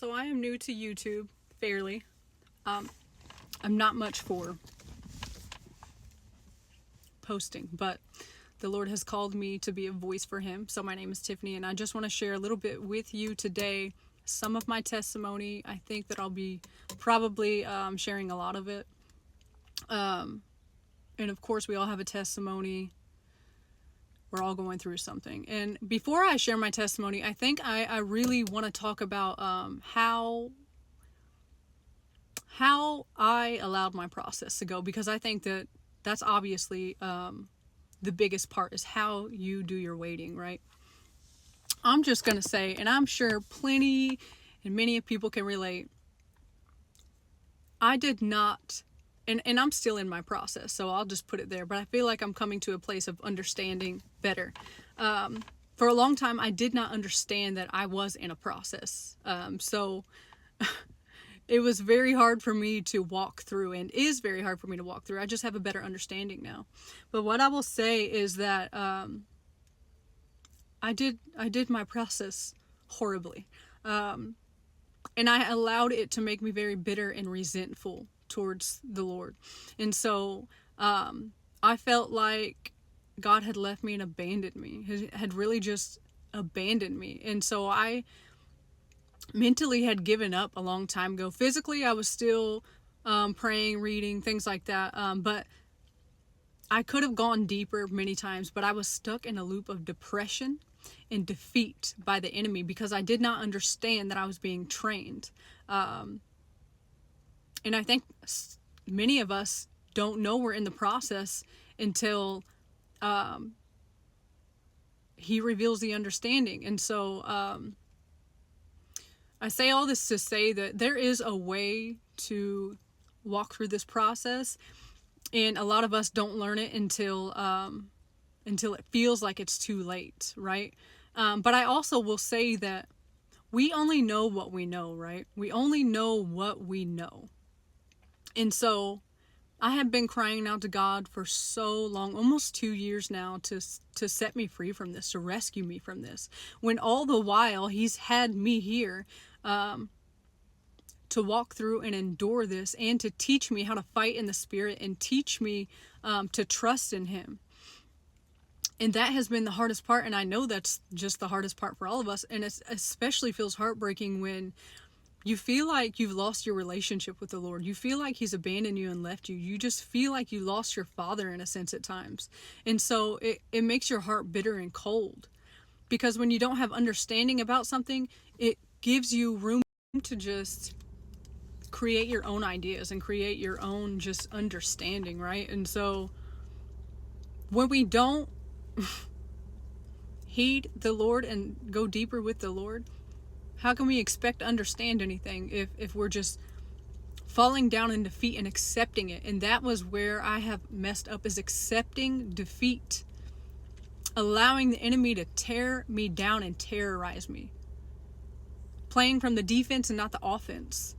So I am new to YouTube, fairly. I'm not much for posting, but the Lord has called me to be a voice for Him. So my name is Tiffany, and I just want to share a little bit with you today. Some of my testimony. I think that I'll be probably sharing a lot of it. And of course, we all have a testimony. We're all going through something. And before I share my testimony, I think I really want to talk about how I allowed my process to go, because I think that that's obviously the biggest part, is how you do your waiting, right? I'm just going to say, and I'm sure plenty and many people can relate, I did not, and I'm still in my process, so I'll just put it there, but I feel like I'm coming to a place of understanding better. For a long time, I did not understand that I was in a process. So it was very hard for me to walk through, and is very hard for me to walk through. I just have a better understanding now. But what I will say is that I did my process horribly. And I allowed it to make me very bitter and resentful towards the Lord. And so I felt like God had left me and abandoned me, had really just abandoned me. And so I mentally had given up a long time ago. Physically, I was still praying, reading, things like that. But I could have gone deeper many times, but I was stuck in a loop of depression and defeat by the enemy, because I did not understand that I was being trained. And I think many of us don't know we're in the process until He reveals the understanding. And so I say all this to say that there is a way to walk through this process, and a lot of us don't learn it until it feels like it's too late, right? But I also will say that we only know what we know, right? We only know what we know. And so I have been crying out to God for so long, almost 2 years now, to set me free from this, to rescue me from this. When all the while He's had me here to walk through and endure this, and to teach me how to fight in the Spirit, and teach me to trust in Him. And that has been the hardest part, and I know that's just the hardest part for all of us. And it especially feels heartbreaking when you feel like you've lost your relationship with the Lord. You feel like He's abandoned you and left you. You just feel like you lost your father in a sense at times. And so it makes your heart bitter and cold, because when you don't have understanding about something, it gives you room to just create your own ideas and create your own just understanding, right? And so when we don't heed the Lord and go deeper with the Lord, how can we expect to understand anything if we're just falling down in defeat and accepting it? And that was where I have messed up, is accepting defeat, allowing the enemy to tear me down and terrorize me, playing from the defense and not the offense,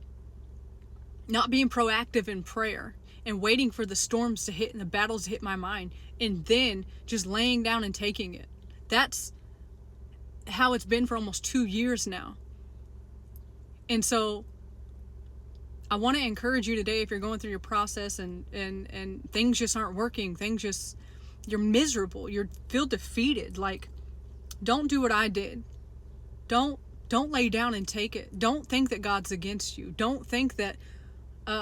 not being proactive in prayer and waiting for the storms to hit and the battles to hit my mind, and then just laying down and taking it. That's how it's been for almost 2 years now. And so I want to encourage you today, if you're going through your process and things just aren't working, you're miserable, you feel defeated, like, don't do what I did. Don't lay down and take it. Don't think that God's against you. Don't think that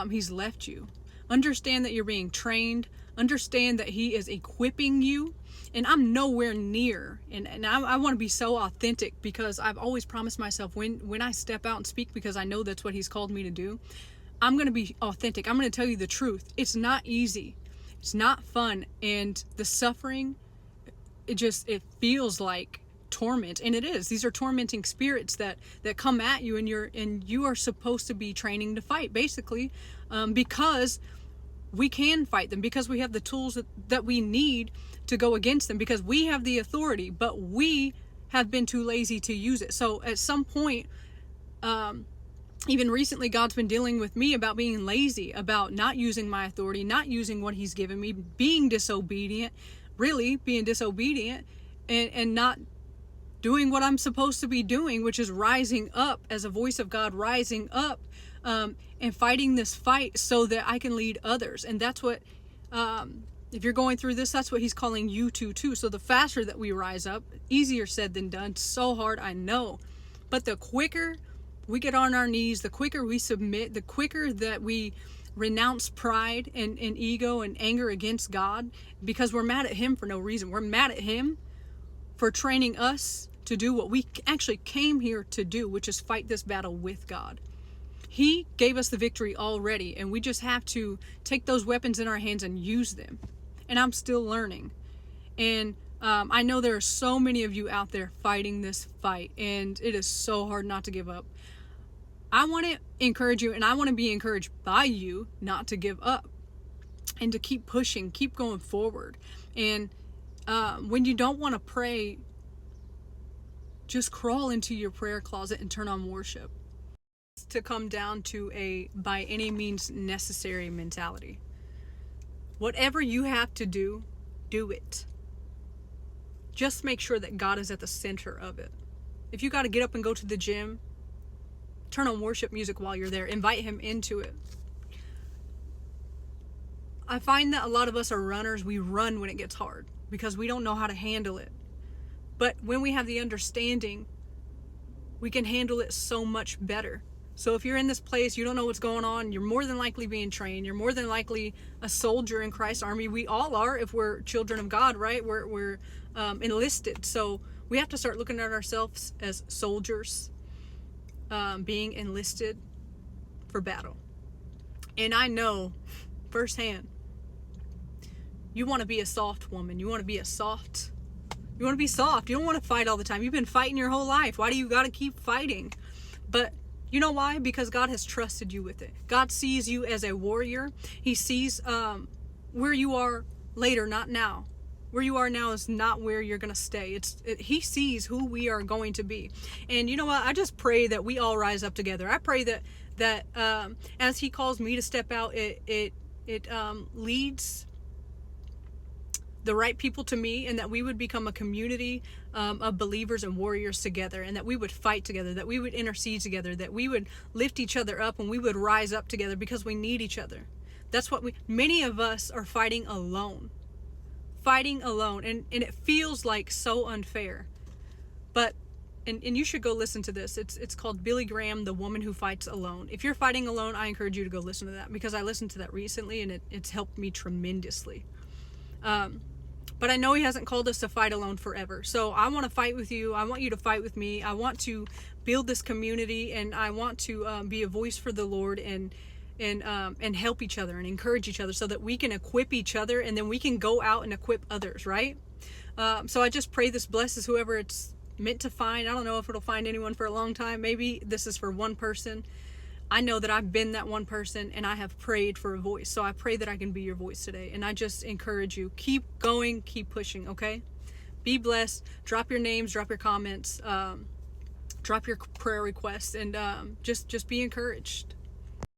He's left you. Understand that you're being trained. Understand that He is equipping you. And I'm nowhere near, and I want to be so authentic, because I've always promised myself when I step out and speak, because I know that's what He's called me to do, I'm going to be authentic. I'm going to tell you the truth. It's not easy. It's not fun. And the suffering, it feels like torment, and it is. These are tormenting spirits that come at you, and you are supposed to be training to fight, basically, because we can fight them, because we have the tools that we need to go against them, because we have the authority, but we have been too lazy to use it. So at some point, even recently, God's been dealing with me about being lazy, about not using my authority, not using what He's given me, being disobedient, and not doing what I'm supposed to be doing, which is rising up as a voice of God, rising up and fighting this fight so that I can lead others. And that's what, if you're going through this, that's what he's calling you to too. So the faster that we rise up, easier said than done, so hard, I know. But the quicker we get on our knees, the quicker we submit, the quicker that we renounce pride and ego and anger against God, because we're mad at him for no reason. We're mad at him for training us to do what we actually came here to do, which is fight this battle with God. He gave us the victory already, and we just have to take those weapons in our hands and use them. And I'm still learning. And I know there are so many of you out there fighting this fight, and it is so hard not to give up. I want to encourage you, and I want to be encouraged by you not to give up and to keep pushing, keep going forward. And when you don't want to pray, just crawl into your prayer closet and turn on worship. To come down to a by any means necessary mentality. Whatever you have to do, do it. Just make sure that God is at the center of it. If you got to get up and go to the gym, turn on worship music while you're there. Invite him into it. I find that a lot of us are runners. We run when it gets hard because we don't know how to handle it. But when we have the understanding, we can handle it so much better. So if you're in this place, you don't know what's going on, you're more than likely being trained. You're more than likely a soldier in Christ's army. We all are if we're children of God, right? We're enlisted. So we have to start looking at ourselves as soldiers, being enlisted for battle. And I know firsthand, you want to be a soft woman. You want to be soft. You don't want to fight all the time. You've been fighting your whole life. Why do you got to keep fighting? But you know why? Because God has trusted you with it. God sees you as a warrior. He sees where you are later, not now. Where you are now is not where you're going to stay. He sees who we are going to be. And you know what? I just pray that we all rise up together. I pray that as he calls me to step out, it leads the right people to me, and that we would become a community of believers and warriors together, and that we would fight together, that we would intercede together, that we would lift each other up, and we would rise up together because we need each other. That's what many of us are fighting alone, and it feels like so unfair. But and you should go listen to this. It's called Billy Graham, The Woman Who Fights Alone. If you're fighting alone, I encourage you to go listen to that, because I listened to that recently, and it's helped me tremendously. But I know he hasn't called us to fight alone forever. So I want to fight with you. I want you to fight with me. I want to build this community, and I want to be a voice for the Lord and help each other and encourage each other so that we can equip each other, and then we can go out and equip others, right? So I just pray this blesses whoever it's meant to find. I don't know if it'll find anyone for a long time. Maybe this is for one person. I know that I've been that one person, and I have prayed for a voice. So I pray that I can be your voice today. And I just encourage you, keep going, keep pushing, okay? Be blessed. Drop your names, drop your comments, drop your prayer requests, and just be encouraged.